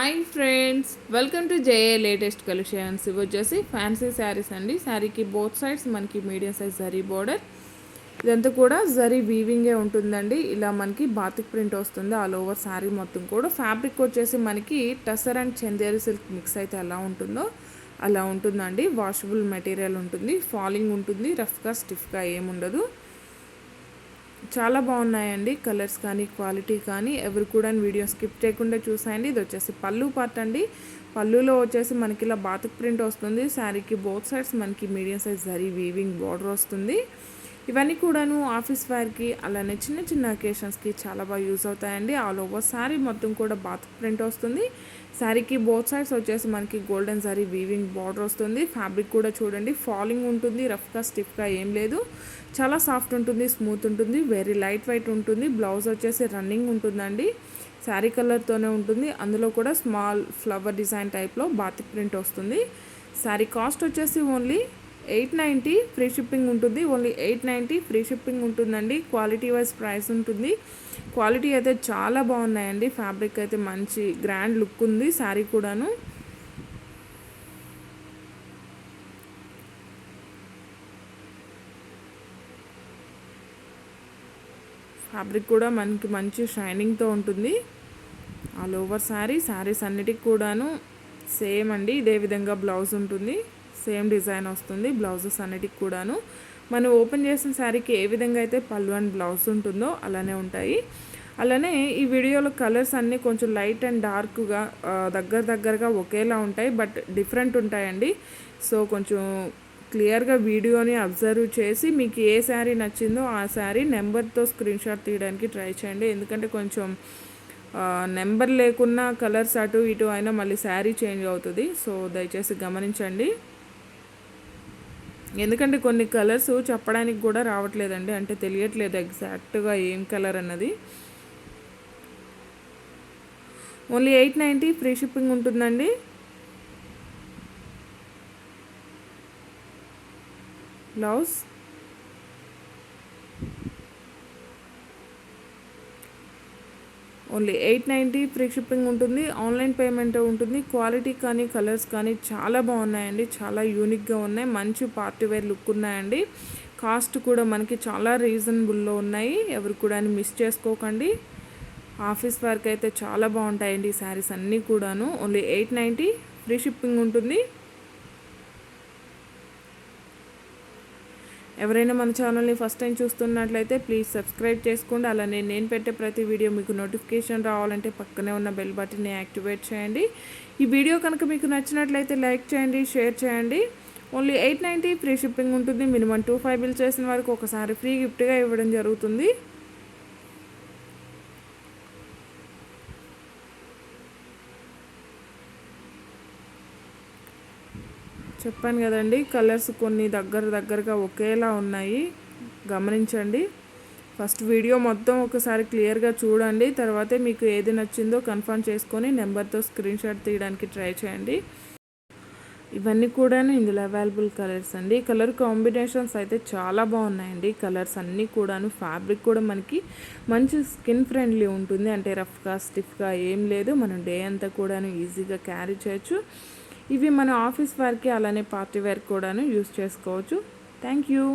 Hi friends, welcome to J A latest collections. ఇవి వచ్చేసి fancy saris అండి. శారీకి బోత్ సైడ్స్ మనకి మీడియం సైజ్ జరీ బోర్డర్. ఇదంతా కూడా జరీ వీవింగే ఉంటుందండి. ఇలా మనకి బాతిక్ ప్రింట్ వస్తుంది ఆల్ ఓవర్ శారీ మొత్తం కూడా. ఫ్యాబ్రిక్ వచ్చేసి మనకి tussar and Chanderi silk mix అయితే ఎలా ఉంటుందో అలా ఉంటుందండి. వాషబుల్ మెటీరియల్ ఉంటుంది, ఫాలింగ్ ఉంటుంది, రఫ్గా స్టిఫ్గా ఏముండదు. చాలా బాగున్నాయండి కలర్స్ కానీ క్వాలిటీ కానీ. ఎవరు కూడా వీడియో స్కిప్ చేయకుండా చూసాయండి. ఇది వచ్చేసి పళ్ళు పార్ట్ అండి. పళ్ళులో వచ్చేసి మనకి ఇలా బాతిక్ ప్రింట్ వస్తుంది. శారీకి బోత్ సైడ్స్ మనకి medium size zari weaving border వస్తుంది. ఇవన్నీ కూడాను ఆఫీస్ వేర్కి అలానే చిన్న చిన్న అకేషన్స్కి చాలా బాగా యూజ్ అవుతాయండి. ఆల్ ఓవర్ శారీ మొత్తం కూడా బాతిక్ ప్రింట్ వస్తుంది. శారీకి బోత్ సైడ్స్ వచ్చేసి మనకి గోల్డెన్ జరీ వీవింగ్ బార్డర్ వస్తుంది. ఫ్యాబ్రిక్ కూడా చూడండి ఫాలింగ్ ఉంటుంది, రఫ్గా స్టిఫ్గా ఏం లేదు. చాలా సాఫ్ట్ ఉంటుంది, స్మూత్ ఉంటుంది, వెరీ లైట్ వెయిట్ ఉంటుంది. బ్లౌజ్ వచ్చేసి రన్నింగ్ ఉంటుందండి. శారీ కలర్తోనే ఉంటుంది. అందులో కూడా స్మాల్ ఫ్లవర్ డిజైన్ టైప్లో బాతిక్ ప్రింట్ వస్తుంది. శారీ కాస్ట్ వచ్చేసి ఓన్లీ 890 ఫ్రీ షిప్పింగ్ ఉంటుంది. ఓన్లీ 890 ఫ్రీ షిప్పింగ్ ఉంటుందండి. క్వాలిటీ వైజ్ ప్రైస్ ఉంటుంది. క్వాలిటీ అయితే చాలా బాగున్నాయండి. ఫ్యాబ్రిక్ అయితే మంచి గ్రాండ్ లుక్ ఉంది. శారీ కూడాను ఫ్యాబ్రిక్ కూడా మనకి మంచి షైనింగ్తో ఉంటుంది. ఆల్ ఓవర్ శారీస్ అన్నిటికి కూడాను సేమ్ అండి. ఇదే విధంగా బ్లౌజ్ ఉంటుంది. సేమ్ డిజైన్ వస్తుంది బ్లౌజెస్ అన్నిటికి కూడాను. మనం ఓపెన్ చేసిన శారీకి ఏ విధంగా అయితే పళ్ళు అండ్ బ్లౌజ్ ఉంటుందో అలానే ఉంటాయి. అలానే ఈ వీడియోలో కలర్స్ అన్నీ కొంచెం లైట్ అండ్ డార్క్గా దగ్గరగా ఒకేలా ఉంటాయి, బట్ డిఫరెంట్ ఉంటాయండి. సో కొంచెం క్లియర్గా వీడియోని అబ్జర్వ్ చేసి మీకు ఏ శారీ నచ్చిందో ఆ శారీ నెంబర్తో స్క్రీన్ షాట్ తీయడానికి ట్రై చేయండి. ఎందుకంటే కొంచెం నెంబర్ లేకున్నా కలర్స్ అటు ఇటు అయినా మళ్ళీ శారీ చేంజ్ అవుతుంది. సో దయచేసి గమనించండి. ఎందుకంటే కొన్ని కలర్స్ చెప్పడానికి కూడా రావట్లేదండి, అంటే తెలియట్లేదు ఎగ్జాక్ట్గా ఏం కలర్ అన్నది. ఓన్లీ 890 ఫ్రీ షిప్పింగ్ ఉంటుందండి. బ్లౌజ్ ఓన్లీ 890 ఫ్రీ షిప్పింగ్ ఉంటుంది. ఆన్లైన్ పేమెంట్ ఉంటుంది. క్వాలిటీ కానీ కలర్స్ కానీ చాలా బాగున్నాయండి. చాలా యూనిక్గా ఉన్నాయి. మంచి పార్టీ వేర్ లుక్ ఉన్నాయండి. కాస్ట్ కూడా మనకి చాలా రీజనబుల్లో ఉన్నాయి. ఎవరు కూడా మిస్ చేసుకోకండి. ఆఫీస్ వర్క్ అయితే చాలా బాగుంటాయండి ఈ శారీస్ అన్నీ కూడాను. ఓన్లీ 890 ఫ్రీ షిప్పింగ్ ఉంటుంది. ఎవరైనా మన ఛానల్ని ఫస్ట్ టైం చూస్తున్నట్లయితే ప్లీజ్ సబ్స్క్రైబ్ చేసుకోండి. అలానే నేను పెట్టే ప్రతి వీడియో మీకు నోటిఫికేషన్ రావాలంటే పక్కనే ఉన్న బెల్ బటన్ని యాక్టివేట్ చేయండి. ఈ వీడియో కనుక మీకు నచ్చినట్లయితే లైక్ చేయండి, షేర్ చేయండి. ఓన్లీ 890 ఫ్రీ షిప్పింగ్ ఉంటుంది. మినిమం 25 బిల్ చేసిన వరకు ఒకసారి ఫ్రీ గిఫ్ట్గా ఇవ్వడం జరుగుతుంది. చెప్పాను కదండి కలర్స్ కొన్ని దగ్గరగా ఒకేలా ఉన్నాయి, గమనించండి. ఫస్ట్ వీడియో మొత్తం ఒకసారి క్లియర్గా చూడండి. తర్వాతే మీకు ఏది నచ్చిందో కన్ఫర్మ్ చేసుకొని నెంబర్తో స్క్రీన్ షాట్ తీయడానికి ట్రై చేయండి. ఇవన్నీ కూడాను ఇందులో అవైలబుల్ కలర్స్ అండి. కలర్ కాంబినేషన్స్ అయితే చాలా బాగున్నాయండి. కలర్స్ అన్నీ కూడాను. ఫ్యాబ్రిక్ కూడా మనకి మంచి స్కిన్ ఫ్రెండ్లీ ఉంటుంది, అంటే రఫ్గా స్టిఫ్గా ఏం లేదు. మనం డే అంతా కూడాను ఈజీగా క్యారీ చేయొచ్చు. ఇవి మన ఆఫీస్ వేర్కి అలానే పార్టీ వేర్ కూడాను యూస్ చేసుకోవచ్చు. Thank you.